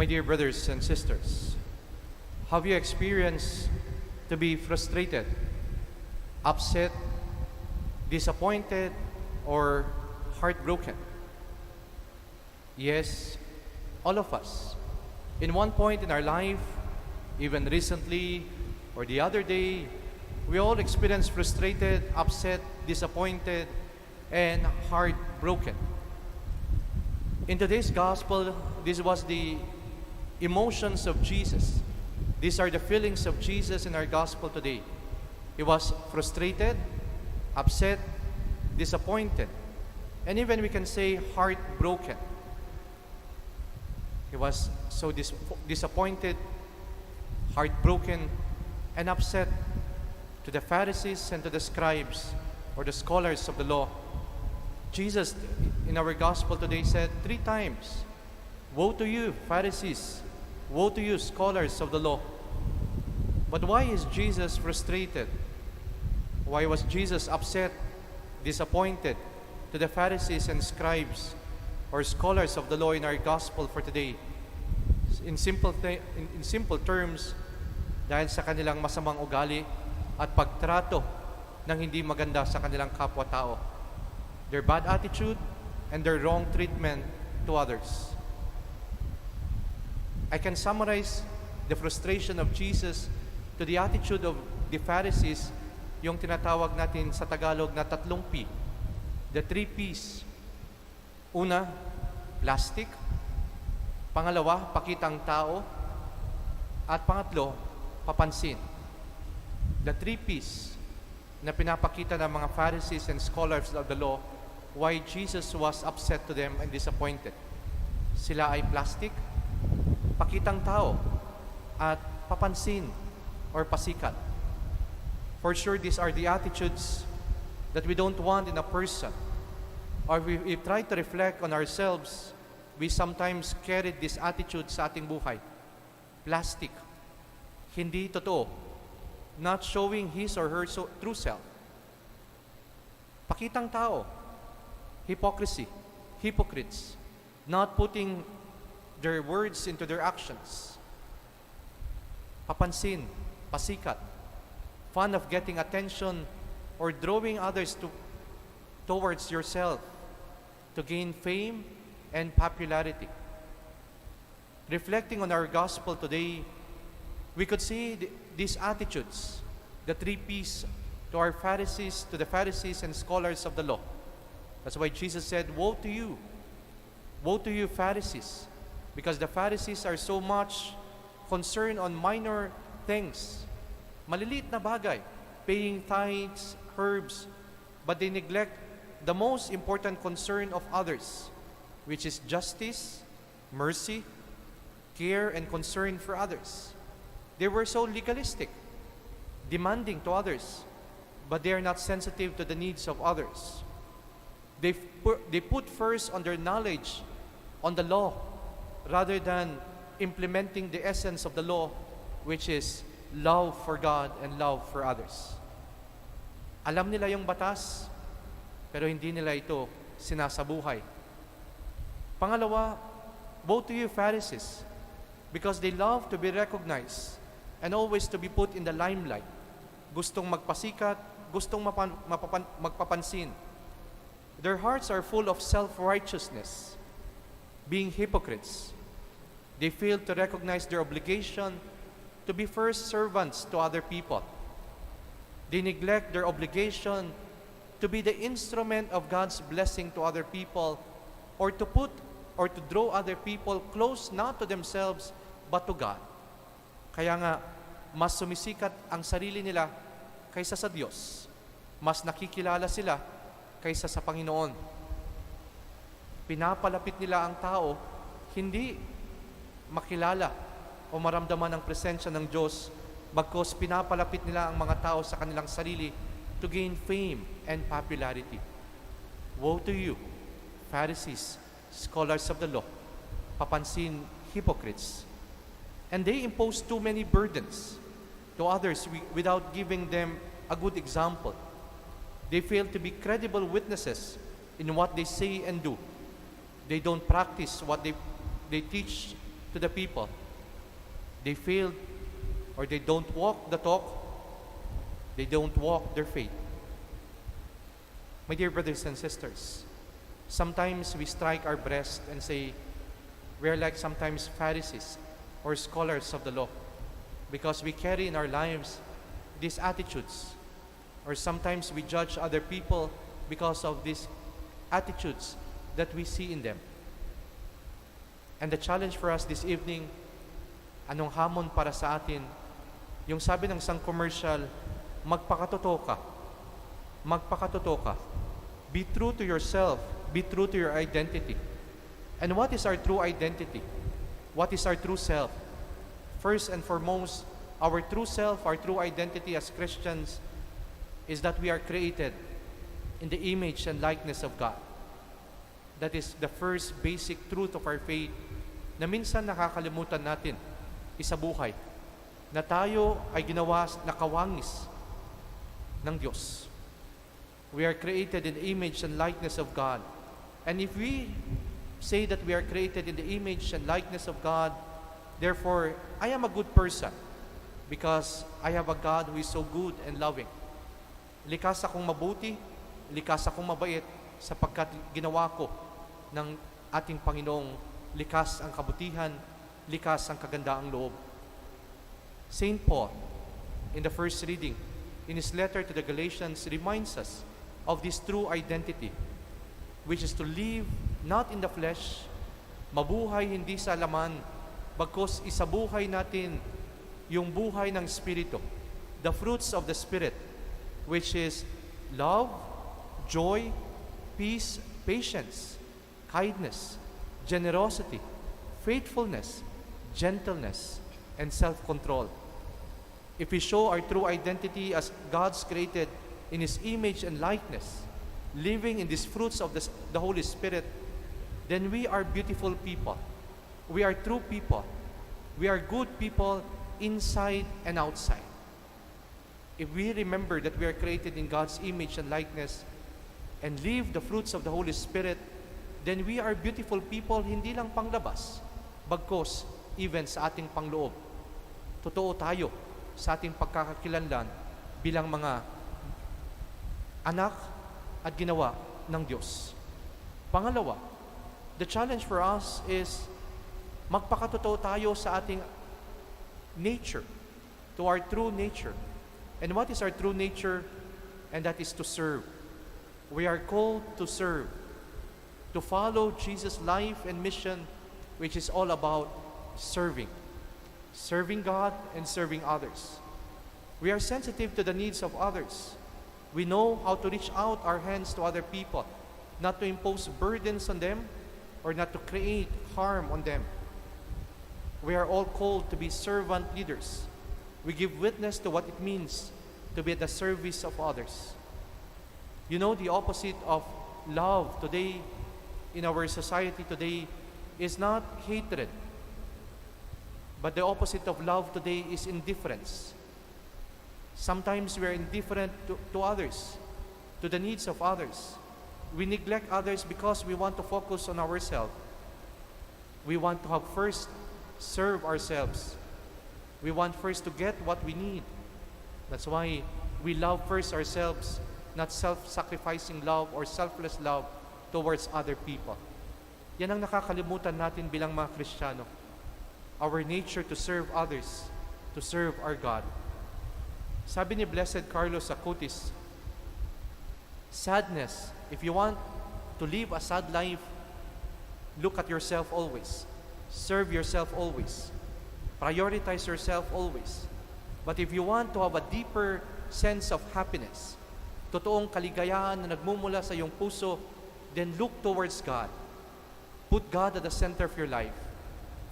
My dear brothers and sisters, have you experienced to be frustrated, upset, disappointed, or heartbroken? Yes, all of us. In one point in our life, even recently or the other day, we all experience frustrated, upset, disappointed, and heartbroken. In today's gospel, this was the emotions of Jesus. These are the feelings of Jesus in our gospel today. He was frustrated, upset, disappointed, and even we can say heartbroken. He was so disappointed, heartbroken, and upset to the Pharisees and to the scribes or the scholars of the law. Jesus, in our gospel today, said 3 times, "Woe to you, Pharisees! Woe to you, scholars of the law!" But why is Jesus frustrated? Why was Jesus upset, disappointed to the Pharisees and scribes or scholars of the law in our gospel for today? In simple terms, dahil sa kanilang masamang ugali at pagtrato ng hindi maganda sa kanilang kapwa-tao, their bad attitude and their wrong treatment to others. I can summarize the frustration of Jesus to the attitude of the Pharisees, yung tinatawag natin sa Tagalog na 3 P. The 3 P's. Una, plastic. Pangalawa, pakitang tao. At pangatlo, papansin. The 3 P's na pinapakita ng mga Pharisees and scholars of the law, why Jesus was upset to them and disappointed. Sila ay plastic, pakitang tao, at papansin or pasikat. For sure, these are the attitudes that we don't want in a person. Or we try to reflect on ourselves, we sometimes carry this attitude sa ating buhay. Plastic, hindi totoo, not showing his or her true self. Pakitang tao, hypocrisy, hypocrites, not putting their words into their actions. Papansin, pasikat, fond of getting attention or drawing others towards yourself to gain fame and popularity. Reflecting on our gospel today, we could see these attitudes, the 3 P's to our Pharisees, to the Pharisees and scholars of the law. That's why Jesus said, "Woe to you! Woe to you, Pharisees!" Because the Pharisees are so much concerned on minor things, maliliit na bagay, paying tithes, herbs, but they neglect the most important concern of others, which is justice, mercy, care, and concern for others. They were so legalistic, demanding to others, but they are not sensitive to the needs of others. They put first on their knowledge on the law rather than implementing the essence of the law, which is love for God and love for others. Alam nila yung batas, pero hindi nila ito sinasabuhay. Pangalawa, woe to you, Pharisees, because they love to be recognized and always to be put in the limelight. Gustong magpasikat, gustong magpapansin. Their hearts are full of self-righteousness, being hypocrites. They fail to recognize their obligation to be first servants to other people. They neglect their obligation to be the instrument of God's blessing to other people, or to draw other people close not to themselves but to God. Kaya nga, mas sumisikat ang sarili nila kaysa sa Diyos. Mas nakikilala sila kaysa sa Panginoon. Pinapalapit nila ang tao, hindi makilala o maramdaman ang presensya ng Diyos, bagkus pinapalapit nila ang mga tao sa kanilang sarili to gain fame and popularity. Woe to you, Pharisees, scholars of the law, papansin, hypocrites. And they impose too many burdens to others without giving them a good example. They fail to be credible witnesses in what they say and do. They don't practice what they teach to the people. They failed, or they don't walk the talk, they don't walk their faith. My dear brothers and sisters, sometimes we strike our breast and say, we are like sometimes Pharisees or scholars of the law, because we carry in our lives these attitudes. Or sometimes we judge other people because of these attitudes that we see in them. And the challenge for us this evening, anong hamon para sa atin? Yung sabi ng isang commercial, magpakatotoo ka. Magpakatotoo ka. Be true to yourself. Be true to your identity. And what is our true identity? What is our true self? First and foremost, our true self, our true identity as Christians is that we are created in the image and likeness of God. That is the first basic truth of our faith na minsan nakakalimutan natin isabuhay, na tayo ay ginawa na kawangis ng Diyos. We are created in the image and likeness of God. And if we say that we are created in the image and likeness of God, therefore, I am a good person because I have a God who is so good and loving. Likas akong mabuti, likas akong mabait sapagkat ginawa ko ng ating Panginoong likas ang kabutihan, likas ang kagandaang loob. Saint Paul, in the first reading, in his letter to the Galatians, reminds us of this true identity, which is to live not in the flesh, mabuhay hindi sa laman, bagkus isabuhay natin yung buhay ng Espiritu, the fruits of the Spirit, which is love, joy, peace, patience, kindness, generosity, faithfulness, gentleness, and self-control. If we show our true identity as God's created in His image and likeness, living in these fruits of the Holy Spirit, then we are beautiful people. We are true people. We are good people inside and outside. If we remember that we are created in God's image and likeness and live the fruits of the Holy Spirit, then we are beautiful people, hindi lang panglabas, bagkos even sa ating pangloob. Totoo tayo sa ating pagkakakilanlan bilang mga anak at ginawa ng Diyos. Pangalawa, the challenge for us is magpakatotoo tayo sa ating nature, to our true nature. And what is our true nature? And that is to serve. We are called to serve, to follow Jesus' life and mission, which is all about serving. Serving God and serving others. We are sensitive to the needs of others. We know how to reach out our hands to other people, not to impose burdens on them or not to create harm on them. We are all called to be servant leaders. We give witness to what it means to be at the service of others. You know, the opposite of love today in our society today is not hatred, but the opposite of love today is indifference. Sometimes we are indifferent to others, to the needs of others. We neglect others because we want to focus on ourselves. We want to have first serve ourselves. We want first to get what we need. That's why we love first ourselves, not self-sacrificing love or selfless love towards other people. Yan ang nakakalimutan natin bilang mga Kristiyano. Our nature to serve others, to serve our God. Sabi ni Blessed Carlos Acutis, sadness, if you want to live a sad life, look at yourself always. Serve yourself always. Prioritize yourself always. But if you want to have a deeper sense of happiness, totoong kaligayahan na nagmumula sa iyong puso, then look towards God. Put God at the center of your life.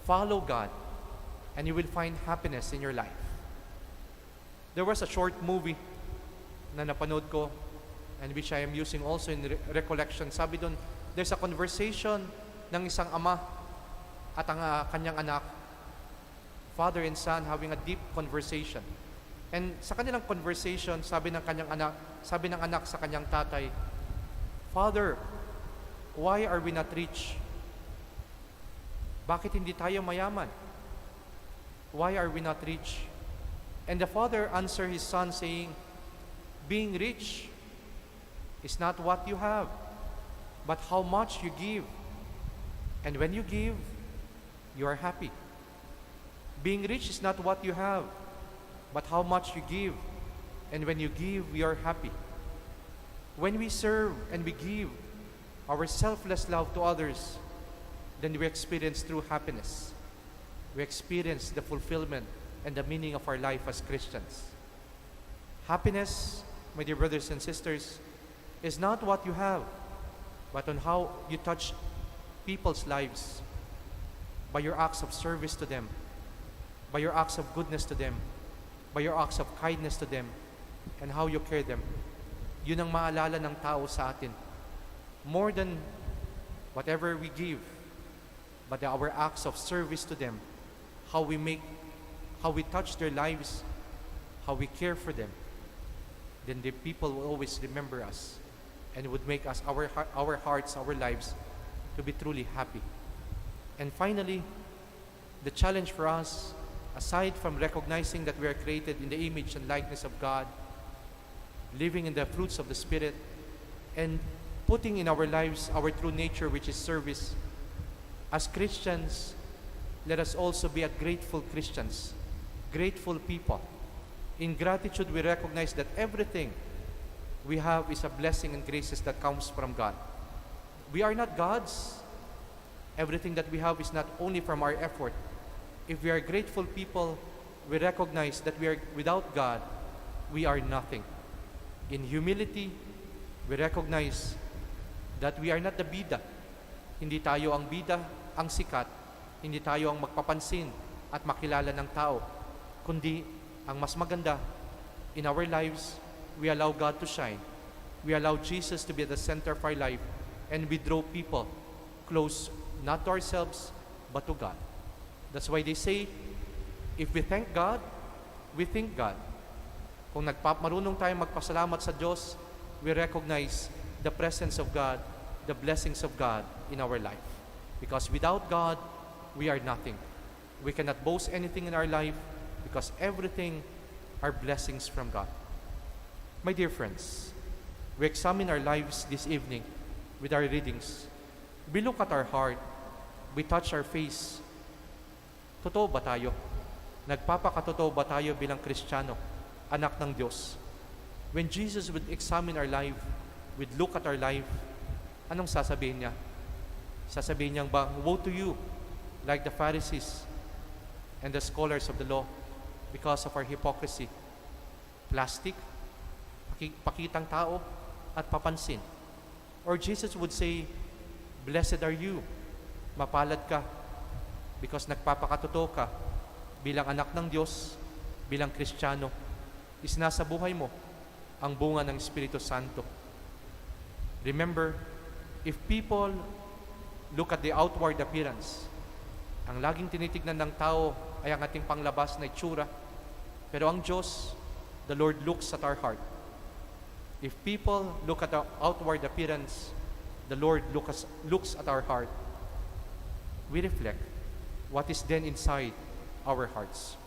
Follow God, and you will find happiness in your life. There was a short movie na napanood ko, and which I am using also in recollection. Sabi doon, there's a conversation ng isang ama at ang kanyang anak, father and son having a deep conversation. And sa kanilang conversation, sabi ng anak sa kanyang tatay, Father, why are we not rich? Bakit hindi tayo mayaman? Why are we not rich? And the father answered his son saying, being rich is not what you have, but how much you give. And when you give, you are happy. Being rich is not what you have, but how much you give. And when you give, we are happy. When we serve and we give our selfless love to others, then we experience true happiness. We experience the fulfillment and the meaning of our life as Christians. Happiness, my dear brothers and sisters, is not what you have, but on how you touch people's lives by your acts of service to them, by your acts of goodness to them, by your acts of kindness to them, and how you care them. Yun ang maalala ng tao sa atin. More than whatever we give, but our acts of service to them, how we touch their lives, how we care for them, then the people will always remember us and would make us, our hearts, our lives, to be truly happy. And finally, the challenge for us, aside from recognizing that we are created in the image and likeness of God, living in the fruits of the Spirit, and putting in our lives our true nature, which is service, as Christians, let us also be a grateful Christians, grateful people. In gratitude, we recognize that everything we have is a blessing and graces that comes from God. We are not gods. Everything that we have is not only from our effort. If we are grateful people, we recognize that without God, we are nothing. In humility, we recognize that we are not the bida. Hindi tayo ang bida, ang sikat. Hindi tayo ang magpapansin at makilala ng tao. Kundi, ang mas maganda, in our lives, we allow God to shine. We allow Jesus to be at the center of our life, and we draw people close, not to ourselves, but to God. That's why they say, if we thank God, we think God. Kung marunong tayo magpasalamat sa Diyos, we recognize the presence of God, the blessings of God in our life. Because without God, we are nothing. We cannot boast anything in our life because everything are blessings from God. My dear friends, we examine our lives this evening with our readings. We look at our heart. We touch our face. Totoo ba tayo? Nagpapakatotoo ba tayo bilang Kristiyano, anak ng Diyos? When Jesus would examine our life, would look at our life, anong sasabihin niya? Sasabihin niya ba, woe to you, like the Pharisees and the scholars of the law, because of our hypocrisy, plastic, pakitang tao, at papansin. Or Jesus would say, blessed are you, mapalad ka, because nagpapakatotoo ka bilang anak ng Diyos, bilang Kristiyano, is nasa buhay mo ang bunga ng Espiritu Santo. Remember, if people look at the outward appearance, ang laging tinitignan ng tao ay ang ating panglabas na itsura, pero ang Diyos, the Lord looks at our heart. If people look at the outward appearance, the Lord looks at our heart. We reflect what is then inside our hearts.